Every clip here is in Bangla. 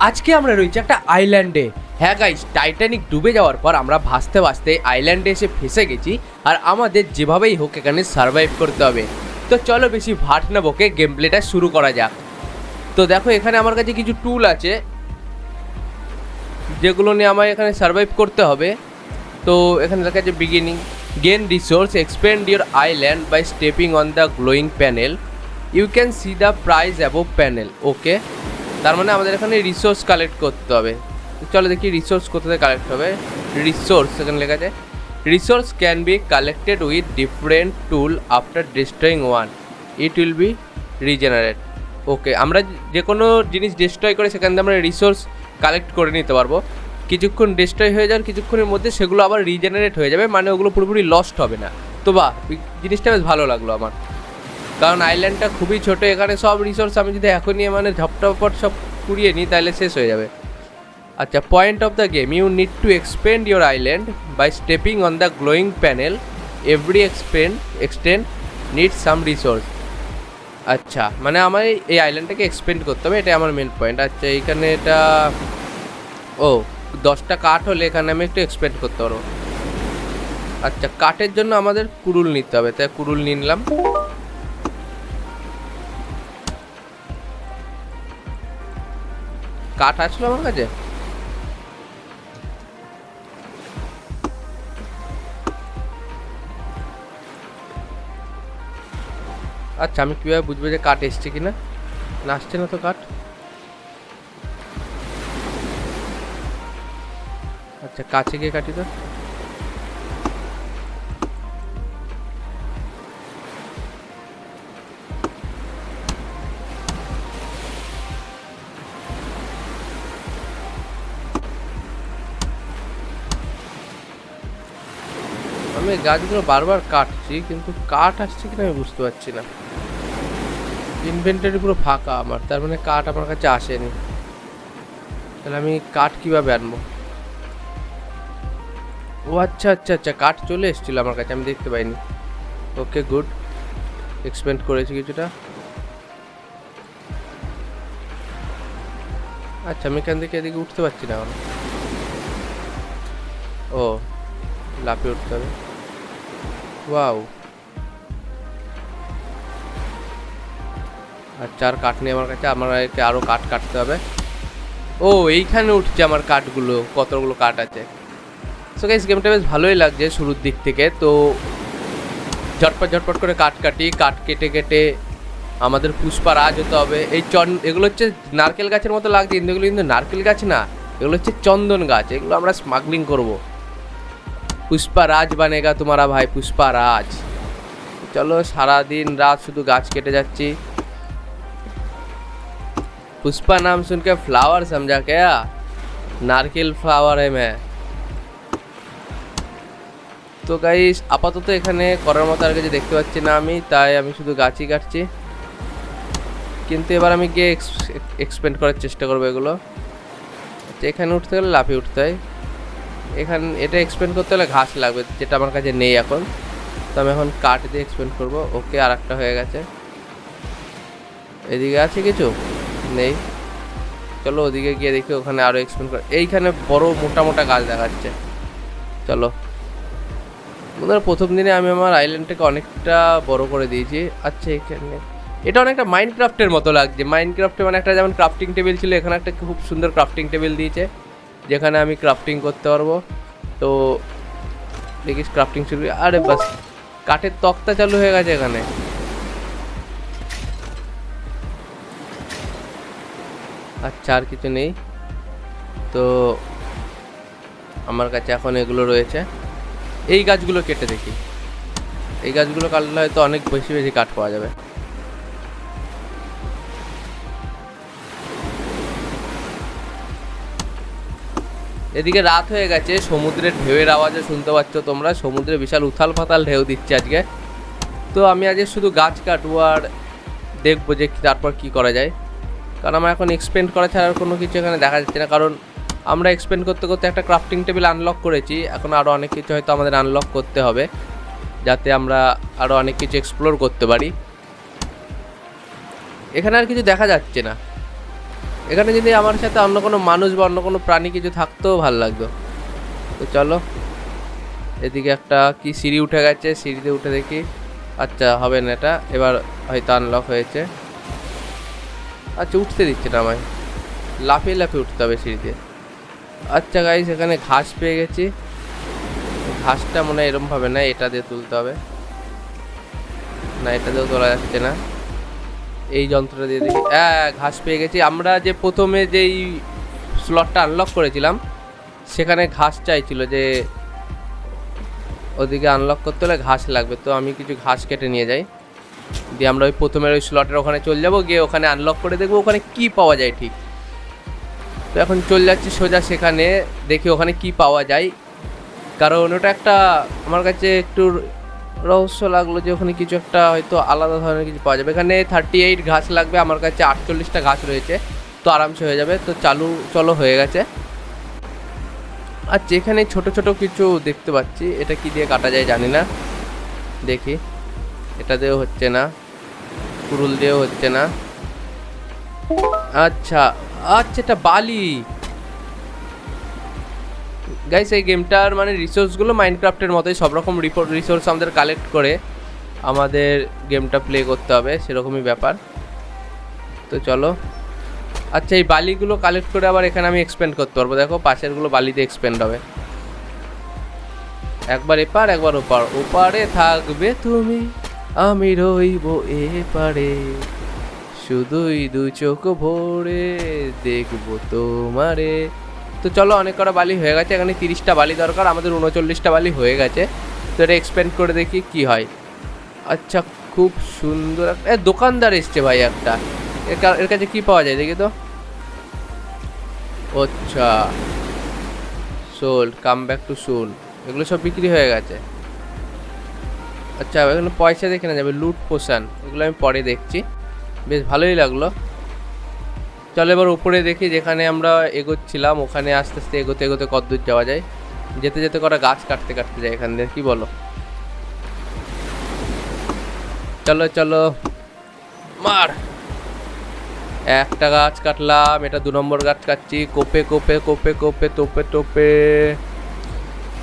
আজকে আমরা রয়েছি একটা আইল্যান্ডে। হ্যাঁ গাইস, টাইটানিক ডুবে যাওয়ার পর আমরা ভাসতে ভাসতে আইল্যান্ডে এসে ফেসে গেছি, আর আমাদের যেভাবেই হোক এখানে সার্ভাইভ করতে হবে। তো চলো বেশি ভাট না বকে গেম প্লেটা শুরু করা যাক। তো দেখো এখানে আমার কাছে কিছু টুল আছে যেগুলো নিয়ে আমার এখানে সার্ভাইভ করতে হবে। তো এখানে লেখা আছে beginning, gain resource, expand your island by stepping on the glowing panel, you can see the prize above panel. Okay, তার মানে আমাদের এখানে রিসোর্স কালেক্ট করতে হবে। চলো দেখি রিসোর্স কোথা থেকে কালেক্ট হবে। রিসোর্স এখানে লেখা আছে, resource can be collected with different tool after destroying one, it will be regenerate. Okay, আমরা যে কোনো জিনিস ডিস্ট্রয় করে সেখান থেকে আমরা রিসোর্স কালেক্ট করে নিতে পারবো। কিছুক্ষণ ডিস্ট্রয় হয়ে যাওয়ার কিছুক্ষণের মধ্যে সেগুলো আবার রিজেনারেট হয়ে যাবে, মানে ওগুলো পুরোপুরি লস্ট হবে না। তো বাহ, জিনিসটা বেশ ভালো লাগলো আমার, কারণ আইল্যান্ডটা খুবই ছোটো। এখানে সব রিসোর্স আমি যদি এখনই মানে ঝপটপট সব কুড়িয়ে নিই তাহলে শেষ হয়ে যাবে। আচ্ছা, point of the game, you need to expand your island by stepping on the glowing panel, every extend need some resource. আচ্ছা, মানে আমার এই আইল্যান্ডটাকে এক্সপেন্ড করতে হবে, এটাই আমার মেন পয়েন্ট। আচ্ছা, এইখানে এটা 10টা কাঠ হলে এখানে আমি একটু এক্সপেন্ড করতে পারবো। আচ্ছা, কাঠের জন্য আমাদের কুড়ুল নিতে হবে, তাই কুড়ুল নিয়ে নিলাম। কাঠ আসলো আমার কাছে। আচ্ছা, আমি কীভাবে বুঝবো যে কাঠ এসছে কিনা? না, আসছে না তো কাঠ। আচ্ছা, কাছে গিয়ে কাটি তো। আমি গাছগুলো বারবার কাটছি কিন্তু কাঠ আসছে কিনা আমি বুঝতে পারছি না। ইনভেন্টারি পুরো ফাঁকা আমার, তার মানে কাঠ আমার কাছে আসেনি। তাহলে আমি কাঠ কীভাবে আনবো? ও আচ্ছা আচ্ছা আচ্ছা, কাঠ চলে এসেছিলো আমার কাছে, আমি দেখতে পাইনি। ওকে, গুড, এক্সপেন্ড করেছি কিছুটা। আচ্ছা, আমি এখান থেকে এদিকে উঠতে পারছি না এখন। ও, লাফিয়ে উঠতে হবে। ওয়াও, আচ্ছা, আর কাঠ নেই আমার কাছে, আমার আরও কাঠ কাটতে হবে। ও, এইখানে উঠছে আমার কাঠগুলো, কতগুলো কাঠ আছে। সো গাইস, গেমটা বেশ ভালোই লাগছে শুরুর দিক থেকে। তো ঝটপট ঝটপট করে কাঠ কাটি, কাঠ কেটে কেটে আমাদের পুষ্পারাজ হতে হবে। এগুলো হচ্ছে নারকেল গাছের মতো লাগছে, কিন্তু এগুলো কিন্তু নারকেল গাছ না, এগুলো হচ্ছে চন্দন গাছ। এগুলো আমরা স্মাগলিং করব। পুষ্পারাজ বানেগা তোমারা ভাই, পুষ্পারাজ। চলো, সারাদিন রাত শুধু গাছ কেটে যাচ্ছি। पुष्पा नाम सुन के फ्लावर समझा क्या? नारकेल फ्लावर है मैं। তো গাইস, আপাতত এখানে করার মতো আর কিছু দেখতে পাচ্ছি না আমি, তাই আমি শুধু গাছই কাটছি। কিন্তু এবার আমি গিয়ে এক্সপেন্ড করার চেষ্টা করবো এগুলো। এখানে উঠতে গেলে লাফিয়ে উঠতে হয়। এখানে এটা এক্সপেন্ড করতে হলে ঘাস লাগবে, যেটা আমার কাছে নেই এখন। তো আমি এখন কাঠ দিয়ে এক্সপেন্ড করবো। ওকে, আর একটা হয়ে গেছে। এদিকে আছে কিছু? নেই। চলো ওদিকে গিয়ে দেখি, ওখানে আরও এক্সপেন্ড করে। এইখানে বড় মোটা মোটা গাছ দেখাচ্ছে। চলো, বন্ধুরা, প্রথম দিনে আমি আমার আইল্যান্ডটাকে অনেকটা বড় করে দিয়েছি। আচ্ছা, এখানে এটা অনেকটা মাইনক্রাফটের মতো লাগছে। মাইনক্রাফটে মানে একটা যেমন ক্রাফটিং টেবিল ছিল, এখানে একটা খুব সুন্দর ক্রাফটিং টেবিল দিয়েছে যেখানে আমি ক্রাফটিং করতে পারবো। তো দেখিস ক্রাফটিং শুরু। আরে বাস, কাঠের তক্তা চালু হয়ে গেছে এখানে। আচ্ছা, আর কিছু নেই তো আমার কাছে এখন এগুলো রয়েছে। এই গাছগুলো কেটে দেখি, এই গাছগুলো কাটলে হয়তো অনেক বেশি বেশি কাঠ পাওয়া যাবে। এদিকে রাত হয়ে গেছে, সমুদ্রের ঢেউয়ের আওয়াজে শুনতে পাচ্ছ তোমরা, সমুদ্রে বিশাল উথাল পাতাল ঢেউ দিচ্ছে আজকে। তো আমি আজকে শুধু গাছ কাটবো আর দেখবো যে তারপর কি করা যায়, কারণ আমার এখন এক্সপেন্ড করা ছাড়া আর কোনো কিছু এখানে দেখা যাচ্ছে না। কারণ আমরা এক্সপেন্ড করতে করতে একটা ক্রাফটিং টেবিল আনলক করেছি, এখন আরও অনেক কিছু হয়তো আমাদের আনলক করতে হবে যাতে আমরা আরও অনেক কিছু এক্সপ্লোর করতে পারি। এখানে আর কিছু দেখা যাচ্ছে না, এখানে যদি আমার সাথে অন্য কোনো মানুষ বা অন্য কোনো প্রাণী কিছু থাকতেও ভালো লাগতো। তো চলো, এদিকে একটা কি সিঁড়ি উঠে গেছে, সিঁড়িতে উঠে দেখি। আচ্ছা হবে না এটা, এবার হয়তো আনলক হয়েছে। আচ্ছা উঠতে দিচ্ছে না আমায়, লাফিয়ে লাফিয়ে উঠতে হবে সিঁড়িতে। আচ্ছা গাইস, এখানে ঘাস পেয়ে গেছি। ঘাসটা মনে হয় এরমভাবে না, এটা দিয়ে তুলতে হবে। না এটা দিয়েও তোলা যাচ্ছে না, এই যন্ত্রটা দিয়ে দেখি। হ্যাঁ ঘাস পেয়ে গেছি। আমরা যে প্রথমে যেই স্লটটা আনলক করেছিলাম সেখানে ঘাস চাইছিল, যে ওদিকে আনলক করতে হলে ঘাস লাগবে। তো আমি কিছু ঘাস কেটে নিয়ে যাই, দিয়ে আমরা ওই প্রথমের ওই স্লটের ওখানে চলে যাবো, গিয়ে ওখানে আনলক করে দেখবো ওখানে কি পাওয়া যায় ঠিক। তো এখন চলে যাচ্ছি সোজা সেখানে, দেখি ওখানে কি পাওয়া যায়। কারণ ওটা একটা আমার কাছে একটু রহস্য লাগলো, যে ওখানে কিছু একটা হয়তো আলাদা ধরনের কিছু পাওয়া যাবে। এখানে 38 ঘাস লাগবে, আমার কাছে 48টা ঘাস রয়েছে, তো আরামসে হয়ে যাবে। তো চলো হয়ে গেছে। আর যেখানে ছোট ছোট কিছু দেখতে পাচ্ছি, এটা কি দিয়ে কাটা যায় জানি না, দেখি। এটা দিয়েও হচ্ছে না, কুরুল দিয়েও হচ্ছে না। আচ্ছা আচ্ছা, এটা বালি। গাইস এই গেমটার মানে রিসোর্সগুলো মাইনক্রাফটের মতোই, সব রকম রিসোর্স আমাদের কালেক্ট করে আমাদের গেমটা প্লে করতে হবে, সেরকমই ব্যাপার। তো চলো। আচ্ছা এই বালিগুলো কালেক্ট করে আবার এখানে আমি এক্সপেন্ড করতে পারবো। দেখো পাশেরগুলো বালিতে এক্সপেন্ড হবে। একবার এপার একবার ওপার, ওপারে থাকবে তুমি, আমি রইব এপারে, শুধুই দু চোখ ভরে দেখবো তোমারে। তো চলো, অনেক কটা বালি হয়ে গেছে। এখানে 30টা বালি দরকার, আমাদের 39টা বালি হয়ে গেছে। তো এটা এক্সপেন্ড করে দেখি কি হয়। আচ্ছা খুব সুন্দর একটা দোকানদার এসছে ভাই একটা। এর কাছে কি পাওয়া যায় দেখি তো। আচ্ছা সোল্ড, কাম ব্যাক টু সুন, এগুলো সব বিক্রি হয়ে গেছে। আচ্ছা এখানে পয়সা দেখে না যাবে, লুট পোশান, এগুলো আমি পরে দেখছি। বেশ ভালোই লাগলো। চলো এবার উপরে দেখি, যেখানে আমরা এগোচ্ছিলাম ওখানে আস্তে আস্তে এগোতে এগোতে কতদূর যাওয়া যায়। যেতে যেতে করা গাছ কাটতে কাটতে যায় এখান দিয়ে, কি বলো? চলো চলো মার। একটা গাছ কাটলাম, এটা 2 নম্বর গাছ কাটছি, কোপে কোপে কোপে কোপে তোপে টোপে।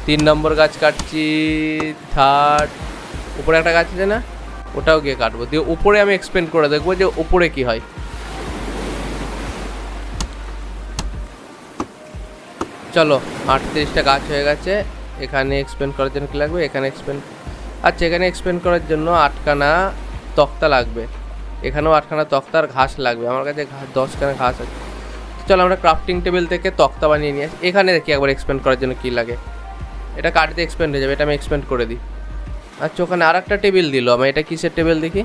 3 নম্বর গাছ কাটছি, থার্ড। উপরে একটা গাছ আছে না, ওটাও গিয়ে কাটবো। দিয়ে উপরে আমি এক্সপেন্ড করে দেখবো যে উপরে কি হয়। চলো 38টা গাছ হয়ে গেছে। এখানে এক্সপেন্ড করার জন্য কী লাগবে, এখানে এক্সপেন্ড। আচ্ছা এখানে এক্সপেন্ড করার জন্য 8খানা তক্তা লাগবে, এখানেও 8খানা তক্তার ঘাস লাগবে। আমার কাছে 10খানা ঘাস আছে। চলো আমরা ক্রাফটিং টেবিল থেকে তক্তা বানিয়ে নিয়ে আসি। এখানে দেখি একবার এক্সপেন্ড করার জন্য কী লাগে। এটা কাটতে এক্সপেন্ড হয়ে যাবে, এটা আমি এক্সপেন্ড করে দিই। আচ্ছা ওখানে আর একটা টেবিল দিল আমার, এটা কিসের টেবিল দেখি।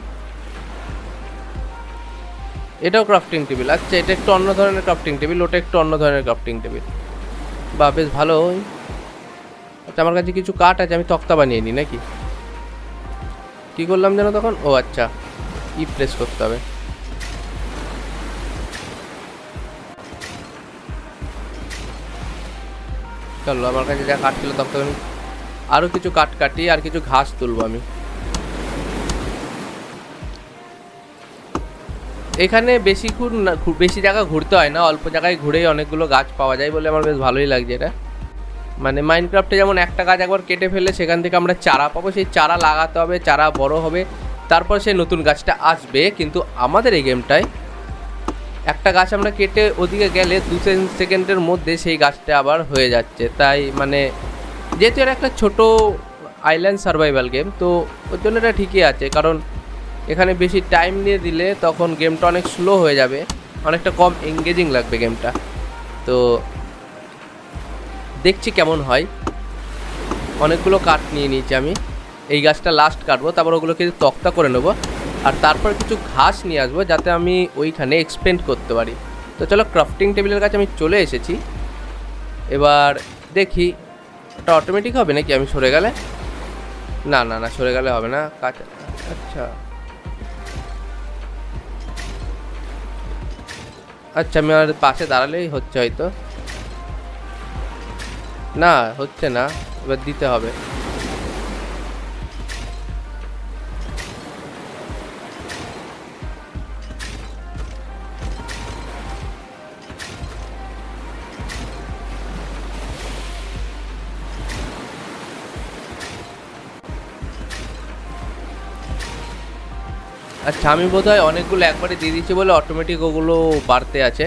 এটাও ক্রাফটিং টেবিল। আচ্ছা এটা একটু অন্য ধরনের ক্রাফটিং টেবিল, ওটা একটু অন্য ধরনের ক্রাফটিং টেবিল। বা বেশ ভালো। আচ্ছা আমার কাছে কিছু কাঠ আছে, আমি তক্তা বানিয়ে নিই নাকি। কী করলাম যেন তখন, ও আচ্ছা ই প্রেস করতে হবে। চলো আমার কাছে যা কাঠ ছিল তক্তা, আরও কিছু কাঠ কাটি আর কিছু ঘাস তুলবো আমি। এখানে বেশি জায়গা ঘুরতে হয় না, অল্প জায়গায় ঘুরেই অনেকগুলো গাছ পাওয়া যায় বলে আমার বেশ ভালোই লাগছে এটা। মানে মাইনক্রাফটে যেমন একটা গাছ একবার কেটে ফেলে সেখান থেকে আমরা চারা পাবো, সেই চারা লাগাতে হবে, চারা বড় হবে, তারপর সেই নতুন গাছটা আসবে। কিন্তু আমাদের এই গেমটায় একটা গাছ আমরা কেটে ওদিকে গেলে 2 সেকেন্ডের মধ্যে সেই গাছটা আবার হয়ে যাচ্ছে। তাই মানে যেহেতু এটা একটা ছোট আইল্যান্ড সার্ভাইভাল গেম, তো ওর জন্য এটা ঠিকই আছে। কারণ এখানে বেশি টাইম নিয়ে দিলে তখন গেমটা অনেক স্লো হয়ে যাবে, অনেকটা কম এঙ্গেজিং লাগবে গেমটা। তো দেখছি কেমন হয়। অনেকগুলো কাঠ নিয়ে নিয়েছি আমি, এই গাছটা লাস্ট কাটবো, তারপর ওগুলোকে তক্তা করে নেবো, আর তারপর কিছু ঘাস নিয়ে আসবো যাতে আমি ওইখানে এক্সপেন্ড করতে পারি। তো চলো ক্রাফটিং টেবিলের কাছে আমি চলে এসেছি। এবার দেখি ওটা অটোমেটিক হবে নাকি আমি সরে গেলে। না না না, সরে গেলে হবে না কাজ। আচ্ছা আচ্ছা, আমি আর পাশে দাঁড়ালেই হচ্ছে হয়তো। না হচ্ছে না, এবার দিতে হবে। আচ্ছা আমি বোধহয় অনেকগুলো একবারে দিয়ে দিচ্ছি বলে অটোমেটিক ওগুলো বাড়তে আছে।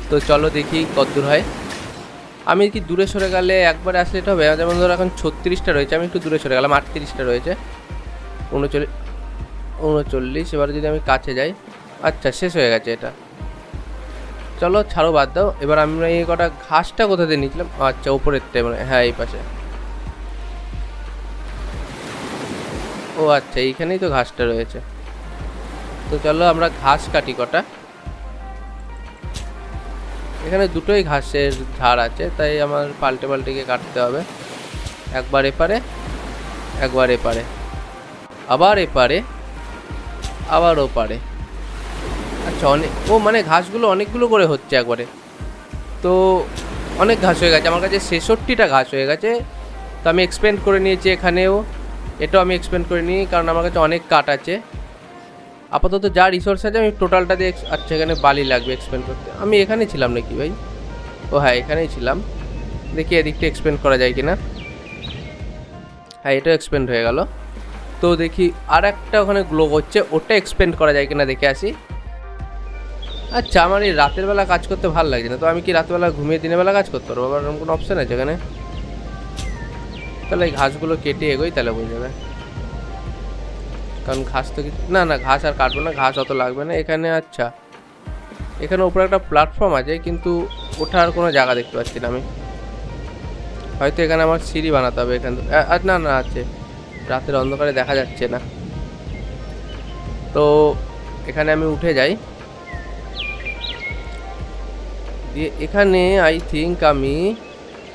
তো চলো দেখি কতদূর হয়। আমি কি দূরে সরে গেলে একবারে আসলে এটা হবে, যেমন ধরো এখন 36টা রয়েছে, আমি একটু দূরে সরে গেলাম, 38টা রয়েছে, 39, এবার যদি আমি কাছে যাই, আচ্ছা শেষ হয়ে গেছে এটা। চলো ছাড়ো, বাদ দাও। এবার আমরা এই কটা ঘাসটা কোথা দিয়ে নিয়েছিলাম, আচ্ছা উপরেরটা, মানে হ্যাঁ এই পাশে। ও আচ্ছা এইখানেই তো ঘাসটা রয়েছে। তো চলো আমরা ঘাস কাটি কটা। এখানে দুটোই ঘাসের ঝাড় আছে, তাই আমার পাল্টে পাল্টে গিয়ে কাটতে হবে। একবার এপারে, একবার এপারে, আবার এপারে, আবার ওপারে। আচ্ছা অনেক, ও মানে ঘাসগুলো অনেকগুলো করে হচ্ছে একবারে। তো অনেক ঘাস হয়ে গেছে আমার কাছে, 66টা ঘাস হয়ে গেছে। তো আমি এক্সপেন্ড করে নিয়েছি এখানেও, এটাও আমি এক্সপেন্ড করে নিই, কারণ আমার কাছে অনেক কাঠ আছে। আপাতত যা রিসোর্স আছে আমি টোটালটা দিয়ে, আচ্ছা এখানে বালি লাগবে এক্সপেন্ড করতে। আমি এখানে ছিলাম নাকি ভাই? ও হ্যাঁ এখানেই ছিলাম। দেখি এদিকটা এক্সপেন্ড করা যায় কিনা। হ্যাঁ এটা এক্সপেন্ড হয়ে গেল। তো দেখি আর একটা ওখানে গ্লো করছে, ওটা এক্সপেন্ড করা যায় কিনা দেখে আসি। আচ্ছা আমার এই রাতের বেলা কাজ করতে ভালো লাগছে না, তো আমি কি রাতের বেলা ঘুমিয়ে দিনের বেলা কাজ করতে পারবো? আবার এরকম কোনো অপশান আছে এখানে? তাহলে এই ঘাসগুলো কেটে এগোই, তাহলে বোঝা যাবে। কারণ ঘাস তো কিছু না, না ঘাস আর কাটবো না, ঘাস অত লাগবে না এখানে। আচ্ছা এখানে উপরে একটা প্ল্যাটফর্ম আছে, কিন্তু ওঠার কোনো জায়গা দেখতে পাচ্ছি না আমি। হয়তো এখানে আমার সিঁড়ি বানাতে হবে এখান থেকে। না না আছে, রাতের অন্ধকারে দেখা যাচ্ছে না। তো এখানে আমি উঠে যাই, দিয়ে এখানে আই থিঙ্ক আমি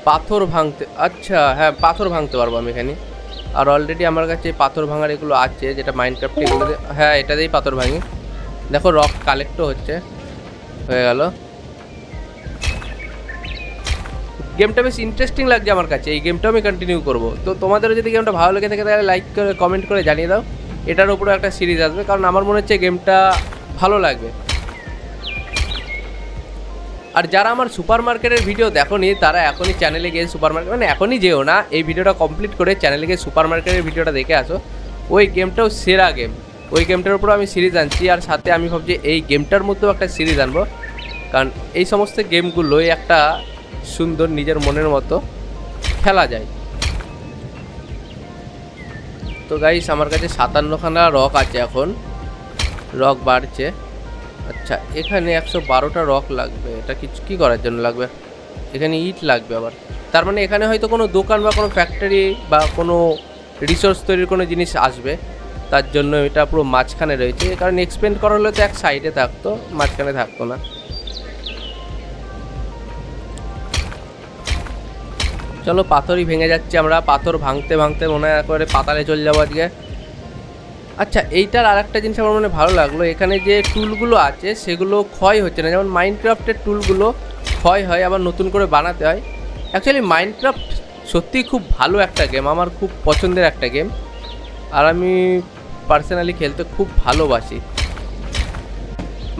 পাথর ভাঙতে, আচ্ছা হ্যাঁ পাথর ভাঙতে পারবো আমি এখানে। আর অলরেডি আমার কাছে পাথর ভাঙার এগুলো আছে, যেটা মাইনক্রাফটে এগুলো, হ্যাঁ এটা দিয়েই পাথর ভাঙি। দেখো রক কালেক্টও হচ্ছে, হয়ে গেল। গেমটা বেশ ইন্টারেস্টিং লাগছে আমার কাছে, এই গেমটাও আমি কন্টিনিউ করবো। তো তোমাদেরও যদি গেমটা ভালো লেগে থাকে তাহলে লাইক করে কমেন্ট করে জানিয়ে দাও। এটার উপরেও একটা সিরিজ আসবে, কারণ আমার মনে হচ্ছে গেমটা ভালো লাগবে। আর যারা আমার সুপার মার্কেটের ভিডিও দেখোনি তারা এখনই চ্যানেলে গিয়ে সুপার মার্কেট, মানে এখনই যেও না, এই ভিডিওটা কমপ্লিট করে চ্যানেলে গিয়ে সুপার মার্কেটের ভিডিওটা দেখে আসো। ওই গেমটাও সেরা গেম, ওই গেমটার উপরও আমি সিরিজ আনছি। আর সাথে আমি ভাবছি এই গেমটার মধ্যেও একটা সিরিজ আনবো, কারণ এই সমস্ত গেমগুলোই একটা সুন্দর নিজের মনের মতো খেলা যায়। তো গাইস আমার কাছে 57খানা রক আছে এখন, রক বাড়ছে। আচ্ছা এখানে 112টা রক লাগবে, এটা কিছু কী করার জন্য লাগবে? এখানে ইট লাগবে আবার, তার মানে এখানে হয়তো কোনো দোকান বা কোনো ফ্যাক্টরি বা কোনো রিসোর্স তৈরির কোনো জিনিস আসবে, তার জন্য এটা পুরো মাঝখানে রয়েছে। কারণ এক্সপেন্ড করা হলে তো এক সাইডে থাকতো, মাঝখানে থাকতো না। চলো পাথরই ভেঙে যাচ্ছে, আমরা পাথর ভাঙতে ভাঙতে মনে হয় করে পাতালে চলে যাবো আজকে। আচ্ছা এইটার আর একটা জিনিস আমার মনে ভালো লাগলো, এখানে যে টুলগুলো আছে সেগুলো ক্ষয় হচ্ছে না। যেমন মাইনক্রাফটের টুলগুলো ক্ষয় হয়, আবার নতুন করে বানাতে হয়। অ্যাকচুয়ালি মাইনক্রাফট সত্যিই খুব ভালো একটা গেম, আমার খুব পছন্দের একটা গেম, আর আমি পার্সোনালি খেলতে খুব ভালোবাসি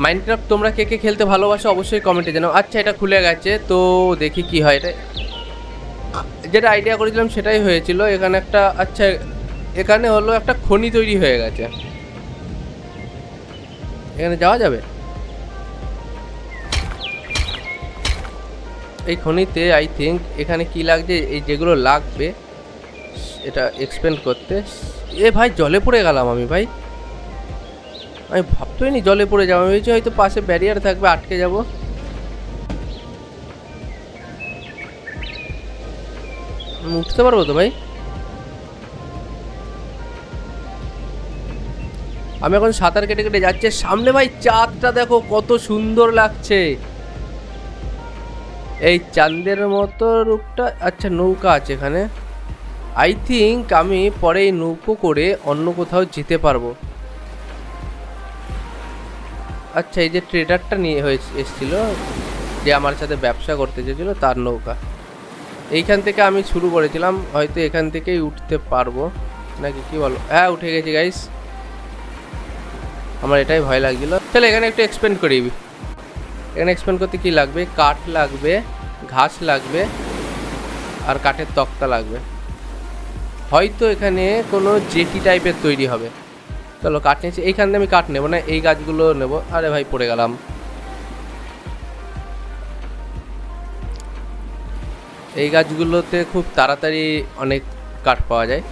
মাইনক্রাফট। তোমরা কে কে খেলতে ভালোবাসো অবশ্যই কমেন্টে জানাও। আচ্ছা এটা খুলে গেছে, তো দেখি কি হয়। এটা যেটা আইডিয়া করেছিলাম সেটাই হয়েছিল। এখানে একটা, আচ্ছা এখানে হলো একটা খনি তৈরি হয়ে গেছে, এখানে যাওয়া যাবে। এই খনিতে আই থিঙ্ক এখানে কি লাগছে, এই যেগুলো লাগবে এটা এক্সপেন্ড করতে। এ ভাই জলে পড়ে গেলাম আমি, ভাই আমি ভাবতেই নি জলে পড়ে যাবো। আমি ভেবেছি হয়তো পাশে ব্যারিয়ার থাকবে, আটকে যাব। উঠতে পারবো তো ভাই? আমি এখন সাঁতার কেটে কেটে যাচ্ছে সামনে। ভাই চাঁদটা দেখো কত সুন্দর লাগছে, এই চাঁদের মতো রূপটা। আচ্ছা নৌকা আছে এখানে, আই থিঙ্ক আমি পরে এই নৌকো করে অন্য কোথাও যেতে পারবো। আচ্ছা এই যে ট্রেডারটা নিয়ে এসেছিল, যে আমার সাথে ব্যবসা করতে চেয়েছিল, তার নৌকা। এইখান থেকে আমি শুরু করেছিলাম, হয়তো এখান থেকেই উঠতে পারবো নাকি, কি বলো? হ্যাঁ উঠে গেছি গাইস, আমার এটাই ভয় লাগছিল। তাহলে এখানে একটু এক্সপেন্ড করি। এখানে এক্সপেন্ড করতে কি লাগবে? কাঠ লাগবে, ঘাস লাগবে, আর কাঠের তক্তা লাগবে। হয়তো এখানে কোনো জেটি টাইপের তৈরি হবে, চলো কাঠ নিয়েছি, এইখান থেকে আমি কাঠ নেবো না, এই গাছগুলো নেবো। আরে ভাই পড়ে গেলাম। এই গাছগুলোতে খুব তাড়াতাড়ি অনেক কাঠ পাওয়া যায়,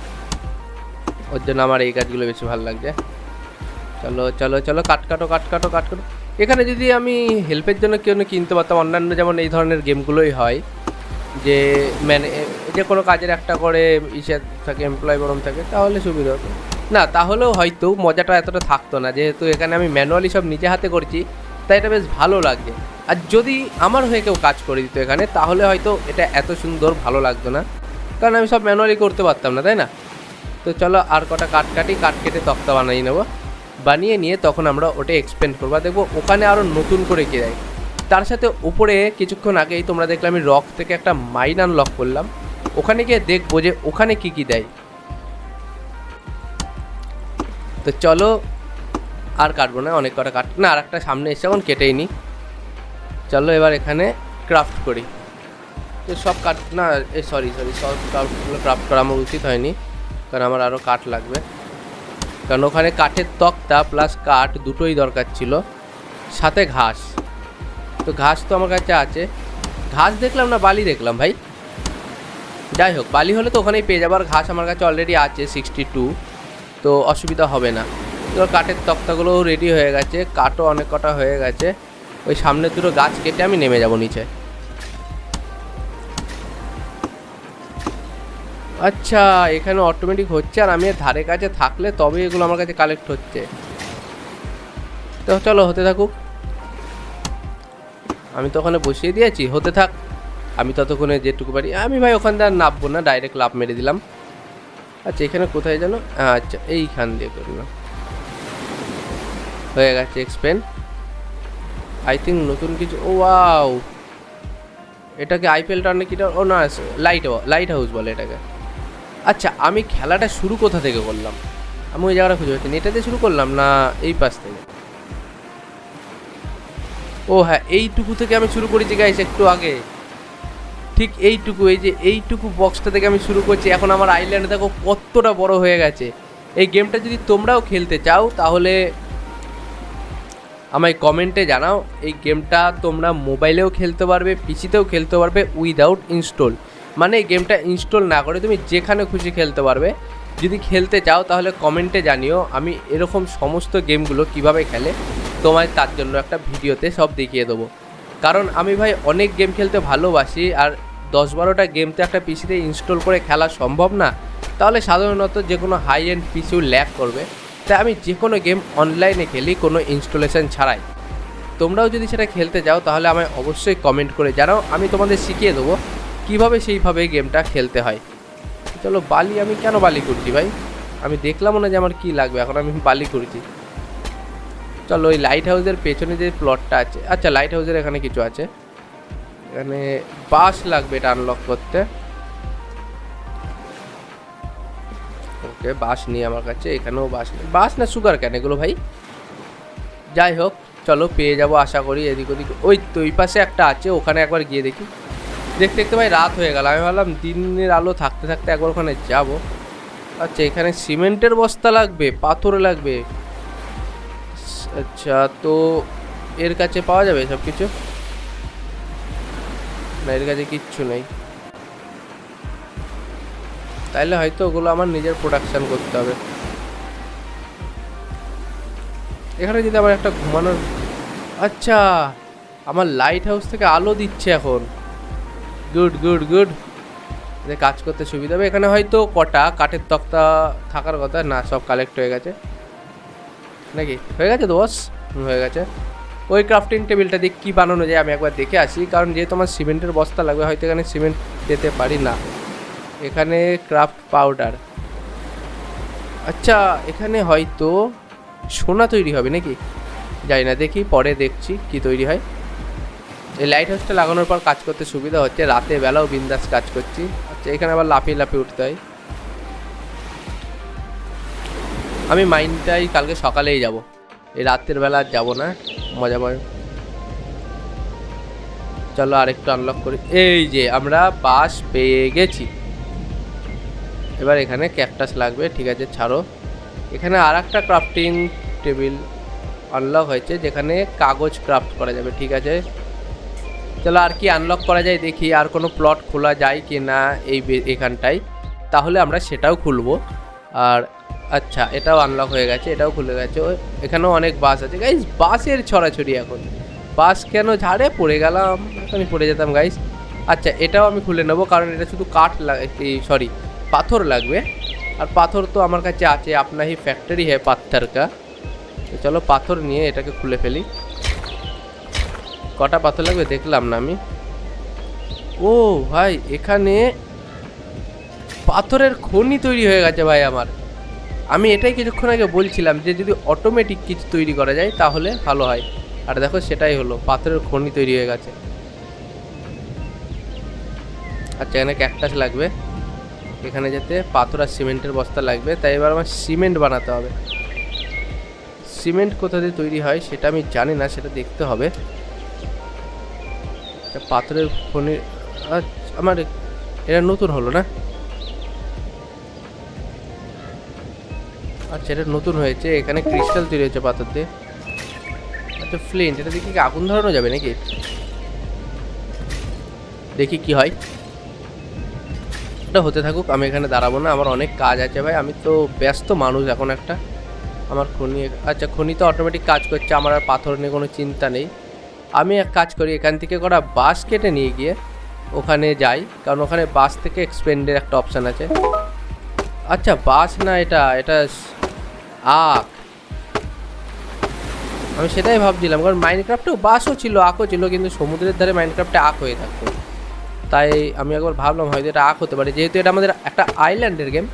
ওর জন্য আমার এই গাছগুলো বেশি ভালো লাগছে। চলো চলো চলো, কাঠ কাটো কাঠ কাটো কাঠ কাটো। এখানে যদি আমি হেল্পের জন্য কেউ কিনতে পারতাম, অন্যান্য যেমন এই ধরনের গেমগুলোই হয় যে যে কোনো কাজের একটা করে ইসে থাকে, এমপ্লয় বরং থাকে, তাহলে সুবিধা হতো। না তাহলেও হয়তো মজাটা এতটা থাকতো না, যেহেতু এখানে আমি ম্যানুয়ালি সব নিজে হাতে করছি, তাই এটা বেশ ভালো লাগছে। আর যদি আমার হয়ে কেউ কাজ করে দিত এখানে, তাহলে হয়তো এটা এত সুন্দর ভালো লাগতো না, কারণ আমি সব ম্যানুয়ালি করতে পারতাম না, তাই না? তো চলো আর কটা কাঠ কাটি, কাঠ কেটে তক্তা বানিয়ে নেবো। বানিয়ে নিয়ে তখন আমরা ওটা এক্সপেন্ড করবো, দেখবো ওখানে আরও নতুন করে কে দেয়। তার সাথে উপরে কিছুক্ষণ আগেই তোমরা দেখলে আমি রক থেকে একটা মাইন আনলক করলাম, ওখানে গিয়ে দেখবো যে ওখানে কি কি দেয়। তো চলো আর কাটবো না, অনেক কটা কাট না, আর একটা সামনে এসে এখন কেটেই নি। চলো এবার এখানে ক্রাফট করি। তো সব কাঠ না, সরি সব কাঠগুলো ক্রাফট করা আমার উচিত হয়নি, কারণ আমার আরও কাঠ লাগবে, কারণ ওখানে কাঠের তক্তা প্লাস কাঠ দুটোই দরকার ছিল, সাথে ঘাস। তো ঘাস তো আমার কাছে আছে, ঘাস দেখলাম না বালি দেখলাম ভাই। যাই হোক, বালি হলে তো ওখানেই পেয়ে যাবো, আর ঘাস আমার কাছে অলরেডি আছে 62, তো অসুবিধা হবে না। তো কাঠের তক্তাগুলোও রেডি হয়ে গেছে, কাঠও অনেক কটা হয়ে গেছে। ওই সামনে দুটো গাছ কেটে আমি নেমে যাব নিচে। আচ্ছা, এখানে অটোমেটিক হচ্ছে, আর আমি ধারে কাছে থাকলে তবে এগুলো আমার কাছে কালেক্ট হচ্ছে। তো চলো হতে থাকুক, আমি তো ওখানে বসিয়ে দিয়েছি, হতে থাক। আমি ততক্ষণে যেটুকু পারি, আমি ভাই ওখান দিয়ে আর নামবো না, ডাইরেক্ট লাফ মেরে দিলাম। আচ্ছা এখানে কোথায় যেন, আচ্ছা এইখান দিয়ে করলাম, হয়ে গেছে এক্সপেন্ড। আই থিঙ্ক নতুন কিছু, ও ওয়াও, এটাকে আইপিএল টার্নিকিটা, ও না লাইট হাউস বলে এটাকে। আচ্ছা আমি খেলাটা শুরু কোথা থেকে করলাম, আমি ওই জায়গাটা খুঁজে পাচ্ছি, এটাতে শুরু করলাম না এই পাশ থেকে? ও হ্যাঁ, এইটুকু থেকে আমি শুরু করেছি গাইস, একটু আগে ঠিক এইটুকু, এই যে এইটুকু বক্সটা থেকে আমি শুরু করছি। এখন আমার আইল্যান্ড দেখো কতটা বড় হয়ে গেছে। এই গেমটা যদি তোমরাও খেলতে চাও তাহলে আমায় কমেন্টে জানাও। এই গেমটা তোমরা মোবাইলেও খেলতে পারবে, পিসিতেও খেলতে পারবে উইদাউট ইনস্টল, মানে এই গেমটা ইনস্টল না করে তুমি যেখানে খুশি খেলতে পারবে। যদি খেলতে চাও তাহলে কমেন্টে জানিও, আমি এরকম সমস্ত গেমগুলো কিভাবে খেলে তোমায় তার জন্য একটা ভিডিওতে সব দেখিয়ে দেবো। কারণ আমি ভাই অনেক গেম খেলতে ভালোবাসি, আর 10-12টা গেম তো একটা পিসিতে ইনস্টল করে খেলা সম্ভব না, তাহলে সাধারণত যে কোনো হাই এন্ড পিসিও ল্যাগ করবে। তাই আমি যে কোনো গেম অনলাইনে খেলি কোনো ইনস্টলেশন ছাড়াই। তোমরাও যদি সেটা খেলতে চাও তাহলে আমায় অবশ্যই কমেন্ট করে জানাও, আমি তোমাদের শিখিয়ে দেবো কীভাবে সেইভাবে গেমটা খেলতে হয়। চলো বালি, আমি কেন বালি করছি ভাই, আমি দেখলাম না যে আমার কী লাগবে, এখন আমি বালি করছি। চলো ওই লাইট হাউসের পেছনে যে প্লটটা আছে, আচ্ছা লাইট হাউসের এখানে কিছু আছে, এখানে বাস লাগবে এটা আনলক করতে। ওকে বাস নিয়ে আমার কাছে, এখানেও বাস নেই, বাস না সুগার কেন এগুলো ভাই। যাই হোক চলো পেয়ে যাবো আশা করি, এদিক ওদিক ওই তো ওই পাশে একটা আছে, ওখানে একবার গিয়ে দেখি। দেখতে দেখতে ভাই রাত হয়ে গেল, আমি ভাবলাম দিনের আলো থাকতে থাকতে একবার ওখানে যাব। আচ্ছা এখানে সিমেন্টের বস্তা লাগবে, পাথর লাগবে, আচ্ছা তো এর কাছে পাওয়া যাবে সব কিছু? না এর কাছে কিচ্ছু নেই, তাইলে হয়তো ওগুলো আমার নিজের প্রোডাকশান করতে হবে। এখানে যদি আমার একটা ঘুমানোর, আচ্ছা আমার লাইট হাউস থেকে আলো দিচ্ছে এখন, গুড গুড গুড, এতে কাজ করতে সুবিধা হবে। এখানে হয়তো কটা কাঠের তক্তা থাকার কথা, না সব কালেক্ট হয়ে গেছে নাকি, হয়ে গেছে তো বস, হয়ে গেছে। ওই ক্রাফটিং টেবিলটা দিয়ে কী বানানো যায় আমি একবার দেখে আসি, কারণ যেহেতু আমার সিমেন্টের বস্তা লাগবে, হয়তো এখানে সিমেন্ট পেতে পারি না। এখানে ক্রাফট পাউডার, আচ্ছা এখানে হয়তো সোনা তৈরি হবে নাকি, জানি না, দেখি পরে দেখছি কি তৈরি হয়। এই লাইট হাউসটা লাগানোর পর কাজ করতে সুবিধা হচ্ছে, রাতে বেলাও বিন্দাস কাজ করছি। আচ্ছা এখানে আবার লাফিয়ে লাফিয়ে উঠতে হয়। আমি মাইন্ডটাই কালকে সকালেই যাব, এই রাতের বেলা আর যাবো না, মজা পাবে। চলো আরেকটু আনলক করি, এই যে আমরা বাস পেয়ে গেছি। এবার এখানে ক্যাকটাস লাগবে, ঠিক আছে ছাড়ো। এখানে আর একটা ক্রাফটিং টেবিল আনলক হয়েছে, যেখানে কাগজ ক্রাফট করা যাবে। ঠিক আছে, চলো আর কি আনলক করা যায় দেখি, আর কোনো প্লট খোলা যায় কি না এখানটায়, তাহলে আমরা সেটাও খুলবো। আর আচ্ছা, এটাও আনলক হয়ে গেছে, এটাও খুলে গেছে। এখানেও অনেক বাস আছে গাইস, বাসের ছড়াছড়ি এখন। বাস কেন ঝাড়ে পড়ে গেলাম, এখনই পড়ে যেতাম গাইস। আচ্ছা, এটাও আমি খুলে নেবো, কারণ এটা শুধু কাঠ সরি পাথর লাগবে। আর পাথর তো আমার কাছে আছে, আপনার হি ফ্যাক্টরি হ্যাঁ পাথর কা। তো চলো পাথর নিয়ে এটাকে খুলে ফেলি। কটা পাথর লাগবে দেখলাম না আমি। ও ভাই, এখানে পাথরের খনি তৈরি হয়ে গেছে ভাই আমার। আমি এটাই কিছুক্ষণ আগে বলছিলাম যে যদি অটোমেটিক কিছু তৈরি করা যায় তাহলে ভালো হয়। আর দেখো সেটাই হলো, পাথরের খনি তৈরি হয়ে গেছে। আচ্ছা, এখানে ক্যাকটাস লাগবে, এখানে যেতে পাথর আর সিমেন্টের বস্তা লাগবে। তাই এবার আমার সিমেন্ট বানাতে হবে। সিমেন্ট কোথা দিয়ে তৈরি হয় সেটা আমি জানি না, সেটা দেখতে হবে। পাথরের খনি আমার এটা নতুন হলো না। আচ্ছা, এটা নতুন হয়েছে, এখানে ক্রিস্টাল তৈরি হয়েছে পাথর দিয়ে। আচ্ছা, ফ্লিন্ট, এটা দেখি কি আগুন ধরানো যাবে নাকি, দেখি কি হয়। এটা হতে থাকুক, আমি এখানে দাঁড়াবো না, আমার অনেক কাজ আছে ভাই, আমি তো ব্যস্ত মানুষ এখন একটা। আমার খনি, আচ্ছা খনি তো অটোমেটিক কাজ করছে, আমার আর পাথর নিয়ে কোনো চিন্তা নেই। আমি এক কাজ করি, এখান থেকে করা বাঁশ কেটে নিয়ে গিয়ে ওখানে যাই, কারণ ওখানে বাঁশ থেকে এক্সপেন্ডের একটা অপশান আছে। আচ্ছা, বাঁশ না, এটা আখ। আমি সেটাই ভাবছিলাম, কারণ মাইনক্রাফটেও বাঁশও ছিল, আখও ছিল, কিন্তু সমুদ্রের ধারে মাইনক্রাফটে আখ হয়ে থাকতো। তাই আমি একবার ভাবলাম হয়তো এটা আখ হতে পারে, যেহেতু এটা আমাদের একটা আইল্যান্ডের গেম,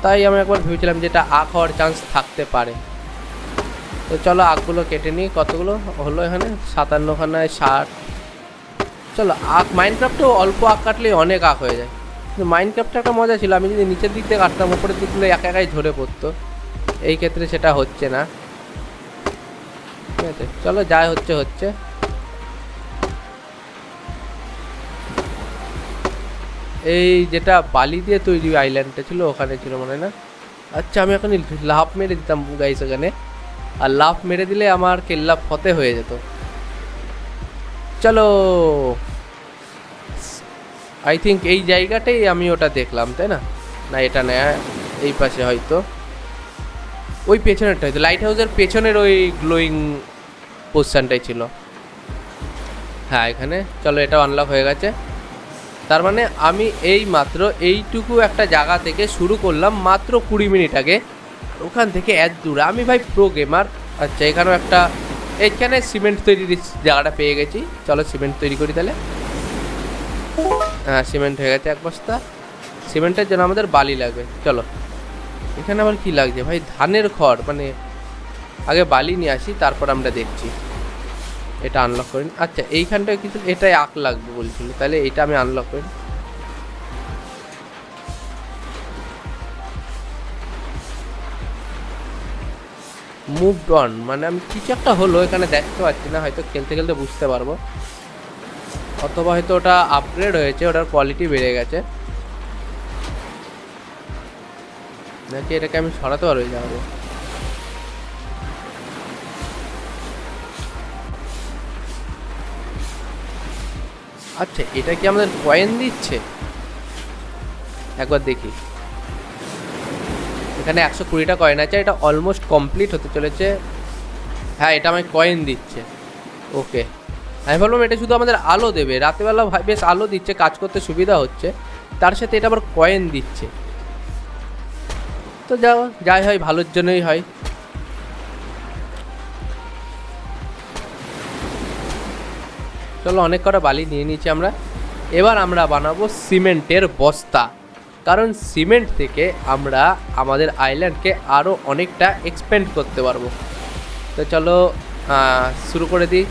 তাই আমি একবার ভেবেছিলাম যে এটা আখ হওয়ার চান্স থাকতে পারে। তো চলো আখগুলো কেটে নিই। কতগুলো হলো এখানে? 57খানায় 60। চলো আখ, মাইনক্রাফটেও অল্প আখ কাটলেই অনেক আখ হয়ে যায়। কিন্তু মাইনক্রাফটে একটা মজা ছিল, আমি যদি নিচের দিক দিয়ে কাটতাম, উপরের দিক দিয়ে একা একাই ঝরে পড়তো। এই ক্ষেত্রে সেটা হচ্ছে না। ঠিক আছে, চলো যাই হচ্ছে হচ্ছে। এই যেটা বালি দিয়ে তৈরি আইল্যান্ডটা ছিল, ওখানে ছিল মনে হয় না। আচ্ছা, আমি এখন লাফ মেরে দিতাম গাইস ওখানে, আর লাফ মেরে দিলে আমার কেল্লা ফতে হয়ে যেত। চলো, আই থিঙ্ক এই জায়গাটাই আমি ওটা দেখলাম, তাই না? না এটা না, এই পাশে হয়তো, ওই পেছনেরটা হয়তো, লাইট হাউসের পেছনের ওই গ্লোয়িং পোজিশনটাই ছিল। হ্যাঁ এখানে, চলো এটাও আনলক হয়ে গেছে। তার মানে আমি এই মাত্র এইটুকু একটা জায়গা থেকে শুরু করলাম মাত্র 20 মিনিট আগে, ওখান থেকে এত দূরে। আমি ভাই প্রো গেমার। আচ্ছা, এখানেও একটা, এইখানে সিমেন্ট তৈরির জায়গাটা পেয়ে গেছি। চলো সিমেন্ট তৈরি করি তাহলে। হ্যাঁ, সিমেন্ট হয়ে গেছে এক বস্তা। সিমেন্টের জন্য আমাদের বালি লাগবে। চলো, এখানে আবার কি লাগছে ভাই? ধানের খড়, মানে আগে বালি নিয়ে আসি, তারপর আমরা দেখছি। এটা আনলক করি। আচ্ছা, এইখানটায় কিছু, এটাই আখ লাগবে বলছিল, তাহলে এটা আমি আনলক করি। মুভড অন মানে আমি কিছু একটা হলো এখানে দেখতে পাচ্ছি না, হয়তো খেলতে খেলতে বুঝতে পারবো, অথবা হয়তো ওটা আপগ্রেড হয়েছে, ওটার কোয়ালিটি বেড়ে গেছে নাকি এটাকে আমি সরাতে পারবো যাবো। আচ্ছা, এটা কি আমাদের কয়েন দিচ্ছে? একবার দেখি। এখানে 120টা কয়েন আছে, এটা অলমোস্ট কমপ্লিট হতে চলেছে। হ্যাঁ, এটা আমায় কয়েন দিচ্ছে। ওকে, আমি ভাবলাম এটা শুধু আমাদের আলো দেবে, রাতেবেলা বেশ আলো দিচ্ছে, কাজ করতে সুবিধা হচ্ছে, তার সাথে এটা আবার কয়েন দিচ্ছে। তো যাই হয় ভালোর জন্যই হয়। চলো, অনেক কটা বালি নিয়ে নিয়েছি আমরা। এবার আমরা বানাবো সিমেন্টের বস্তা, কারণ সিমেন্ট থেকে আমরা আমাদের আইল্যান্ডকে আরও অনেকটা এক্সপেন্ড করতে পারবো। তো চলো শুরু করে দিই,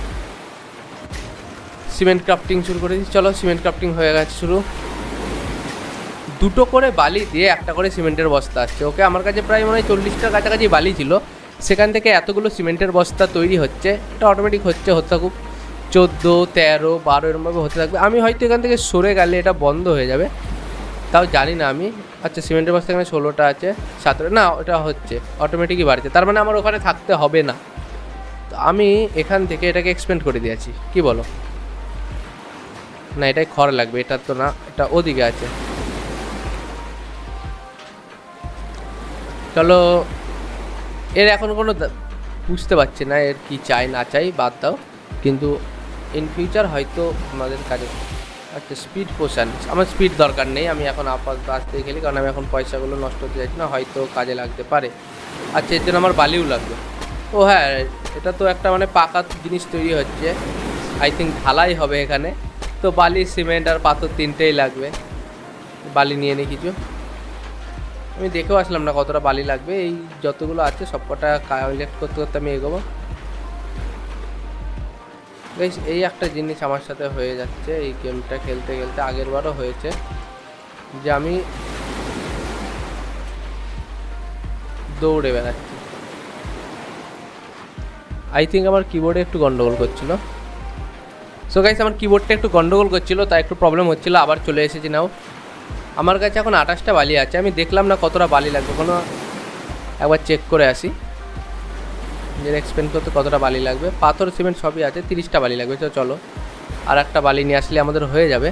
সিমেন্ট ক্রাফটিং শুরু করে দিই। চলো, সিমেন্ট ক্রাফটিং হয়ে গেছে শুরু। 2টো করে বালি দিয়ে একটা করে সিমেন্টের বস্তা আসছে। ওকে, আমার কাছে প্রায় মনে হয় 40টার কাছাকাছি বালি ছিল, সেখান থেকে এতগুলো সিমেন্টের বস্তা তৈরি হচ্ছে। এটা অটোমেটিক হতে থাকুক, 14, 13, 12 এরমভাবে হতে থাকবে। আমি হয়তো এখান থেকে সরে গেলে এটা বন্ধ হয়ে যাবে, তাও জানি না আমি। আচ্ছা সিমেন্টের বস্তা এখানে 16টা আছে, 17, না ওটা হচ্ছে অটোমেটিকই বাড়ছে, তার মানে আমার ওখানে থাকতে হবে না। তো আমি এখান থেকে এটাকে এক্সপেন্ড করে দিয়েছি, কি বলো? না এটাই খড় লাগবে, এটা তো না, এটা ওদিকে আছে। চলো, এর এখন কোনো বুঝতে পারছি না এর কি চাই না চাই, বাদ দাও। কিন্তু ইন ফিউচার হয়তো আমাদের কাজে। আচ্ছা স্পিড পোশন, আমার স্পিড দরকার নেই, আমি এখন আপাতত আসতেই খেলি, কারণ আমি এখন পয়সাগুলো নষ্ট হতে চাইছি না, হয়তো কাজে লাগতে পারে। আচ্ছা এর জন্য আমার বালিও লাগবে। ও হ্যাঁ, এটা তো একটা মানে পাকা জিনিস তৈরি হচ্ছে, আই থিঙ্ক ঢালাই হবে এখানে, তো বালি সিমেন্ট আর পাথর তিনটেই লাগবে। বালি নিয়ে নিই কিছু, আমি দেখেও আসলাম না কতটা বালি লাগবে। এই যতগুলো আছে সবকটা কালেক্ট করতে করতে আমি এগোবো। গাইস এই একটা জিনিস আমার সাথে হয়ে যাচ্ছে এই গেমটা খেলতে খেলতে, আগের বারও হয়েছে, যে আমি দৌড়ে বেড়াচ্ছি। আই থিঙ্ক আমার কিবোর্ডে একটু গন্ডগোল করছিল। সো গাইস আমার কিবোর্ডটা একটু গন্ডগোল করছিল, তাই একটু প্রবলেম হচ্ছিলো। আবার চলে এসেছি নাও। আমার কাছে এখন 28টা বালি আছে, আমি দেখলাম না কতটা বালি লাগবে, কোনো একবার চেক করে আসি যে এক্সপেন্ড করতে কতটা বালি লাগবে। পাথর সিমেন্ট সবই আছে, 30টা বালি লাগবে। তো চলো আর একটা বালি নিয়ে আসলে আমাদের হয়ে যাবে।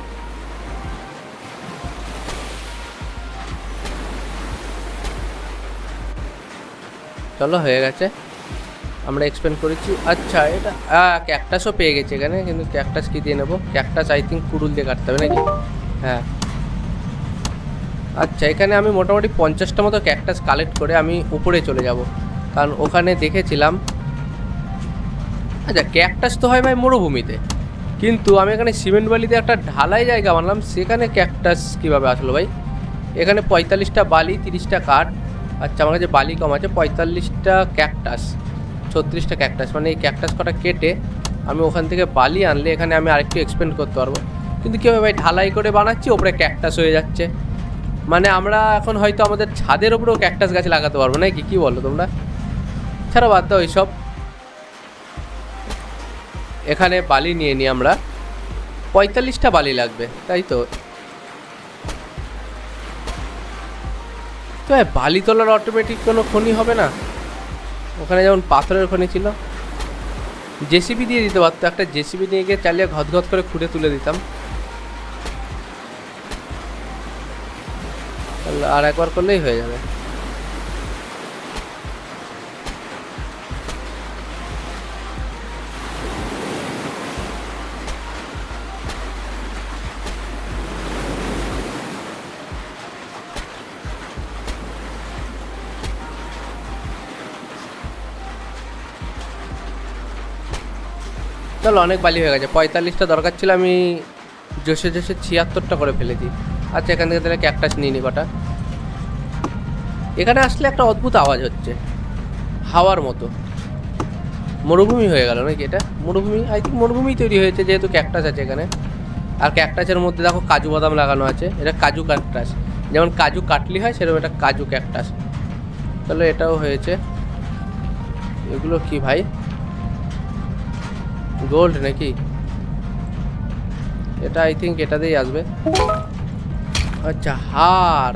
চলো হয়ে গেছে, আমরা এক্সপেন্ড করেছি। আচ্ছা এটা ক্যাকটাসও পেয়ে গেছে এখানে, কিন্তু ক্যাকটাস কী দিয়ে নেবো? ক্যাকটাস আই থিঙ্ক কুড়ুল দিয়ে কাটতে হবে নাকি? হ্যাঁ আচ্ছা, এখানে আমি মোটামুটি 50টা মতো ক্যাকটাস কালেক্ট করে আমি উপরে চলে যাব, কারণ ওখানে দেখেছিলাম। আচ্ছা ক্যাকটাস তো হয় ভাই মরুভূমিতে, কিন্তু আমি এখানে সিমেন্ট বালিতে একটা ঢালাই জায়গা বানালাম, সেখানে ক্যাকটাস কীভাবে আসলো ভাই? এখানে 45টা বালি, 30টা কাঠ। আচ্ছা আমার কাছে বালি কম আছে, 45টা ক্যাকটাস, 36টা ক্যাকটাস, মানে এই ক্যাকটাস কটা কেটে আমি ওখান থেকে বালি আনলে এখানে আমি আরেকটু এক্সপেন্ড করতে পারবো। কিন্তু কীভাবে ভাই ঢালাই করে বানাচ্ছি, ওপরে ক্যাকটাস হয়ে যাচ্ছে। মানে আমরা এখন হয়তো আমাদের ছাদের উপরেও ক্যাকটাস গাছ লাগাতে পারবো নাকি, কি বলো তোমরা? ছাড়া বাদ দাও এইসব। এখানে বালি নিয়ে নিই আমরা, 45টা বালি লাগবে তাই তো। তো বালি তোলার অটোমেটিক কোনো খনি হবে না? ওখানে যেমন পাথরের খনি ছিল, জেসিবি দিয়ে দিতে পারতো, একটা জেসিবি নিয়ে গিয়ে চালিয়ে ঘত করে খুঁড়ে তুলে দিতাম। আর একবার করলেই হয়ে যাবে। চলো অনেক বালি হয়ে গেছে, 45টা দরকার ছিল, আমি জোশে 76টা করে ফেলেছি। আচ্ছা এখান থেকে তাহলে ক্যাকটাস নিয়ে নি কটা। এখানে আসলে একটা অদ্ভুত আওয়াজ হচ্ছে, হাওয়ার মতো। মরুভূমি হয়ে গেল নাকি এটা? মরুভূমি, আই থিঙ্ক মরুভূমি তৈরি হয়েছে, যেহেতু ক্যাকটাস আছে এখানে। আর ক্যাকটাসের মধ্যে দেখো কাজু বাদাম লাগানো আছে, এটা কাজু ক্যাকটাস, যেমন কাজু কাটলি হয় সেরকম এটা কাজু ক্যাকটাস। চলো এটাও হয়েছে। এগুলো কি ভাই, গোল্ড নাকি? এটা আই থিঙ্ক এটাতেই আসবে। আচ্ছা হার,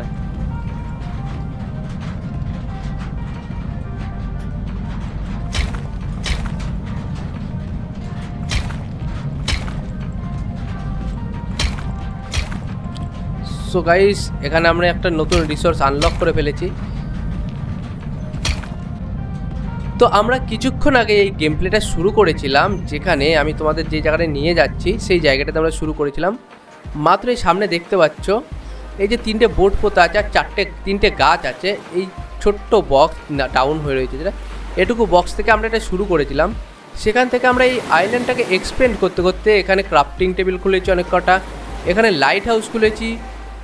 সো গাইস এখানে আমরা একটা নতুন রিসোর্স আনলক করে ফেলেছি। তো আমরা কিছুক্ষণ আগে এই গেম প্লেটা শুরু করেছিলাম, যেখানে আমি তোমাদের যে জায়গাটা নিয়ে যাচ্ছি সেই জায়গাটাতে আমরা শুরু করেছিলাম। মাত্র এই সামনে দেখতে পাচ্ছ এই যে 3টে বোর্ড পোতা আছে আর 3টে গাছ আছে, এই ছোট্ট বক্স ডাউন হয়ে রয়েছে যেটা, এটুকু বক্স থেকে আমরা এটা শুরু করেছিলাম। সেখান থেকে আমরা এই আইল্যান্ডটাকে এক্সপেন্ড করতে করতে এখানে ক্রাফটিং টেবিল খুলেছি অনেক কটা, এখানে লাইট হাউস খুলেছি,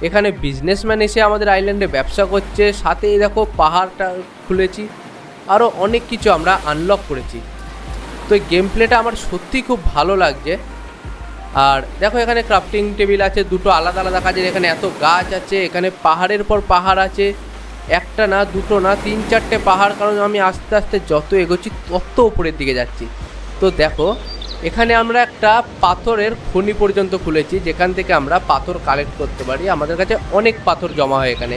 এখানে বিজনেসম্যান এসে আমাদের আইল্যান্ডে ব্যবসা করছে, সাথে দেখো পাহাড়টা খুলেছি, আরও অনেক কিছু আমরা আনলক করেছি। তো এই গেম প্লেটা আমার সত্যিই খুব ভালো লাগছে। আর দেখো এখানে ক্রাফটিং টেবিল আছে, দুটো আলাদা আলাদা কাজের, এখানে এত গাছ আছে, এখানে পাহাড়ের পর পাহাড় আছে, একটা না দুটো না 3-4টে পাহাড়, কারণ আমি আস্তে আস্তে যত এগোচ্ছি তত উপরের দিকে যাচ্ছি। তো দেখো এখানে আমরা একটা পাথরের খনি পর্যন্ত খুলেছি, যেখান থেকে আমরা পাথর কালেক্ট করতে পারি। আমাদের কাছে অনেক পাথর জমা হয় এখানে।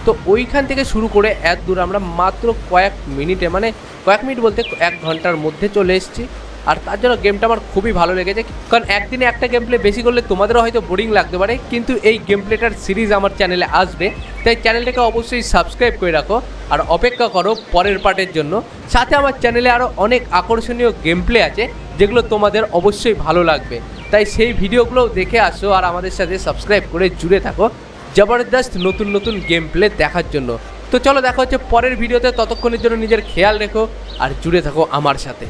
তো ওইখান থেকে শুরু করে এত দূর আমরা মাত্র কয়েক মিনিটে, মানে কয়েক মিনিট বলতে 1 ঘন্টার মধ্যে চলে এসেছি। আর তার জন্য গেমটা আমার খুবই ভালো লেগেছে, কারণ একদিনে একটা গেম প্লে বেশি করলে তোমাদেরও হয়তো বোরিং লাগতে পারে, কিন্তু এই গেম প্লেটার সিরিজ আমার চ্যানেলে আসবে, তাই চ্যানেলটাকে অবশ্যই সাবস্ক্রাইব করে রাখো আর অপেক্ষা করো পরের পার্টের জন্য। সাথে আমার চ্যানেলে আরও অনেক আকর্ষণীয় গেম প্লে আছে যেগুলো তোমাদের অবশ্যই ভালো লাগবে, তাই সেই ভিডিওগুলোও দেখে আসো আর আমাদের সাথে সাবস্ক্রাইব করে জুড়ে থাকো জবরদস্ত নতুন নতুন গেম প্লে দেখার জন্য। তো চলো দেখা হচ্ছে পরের ভিডিওতে, ততক্ষণের জন্য নিজের খেয়াল রেখো আর জুড়ে থাকো আমার সাথে।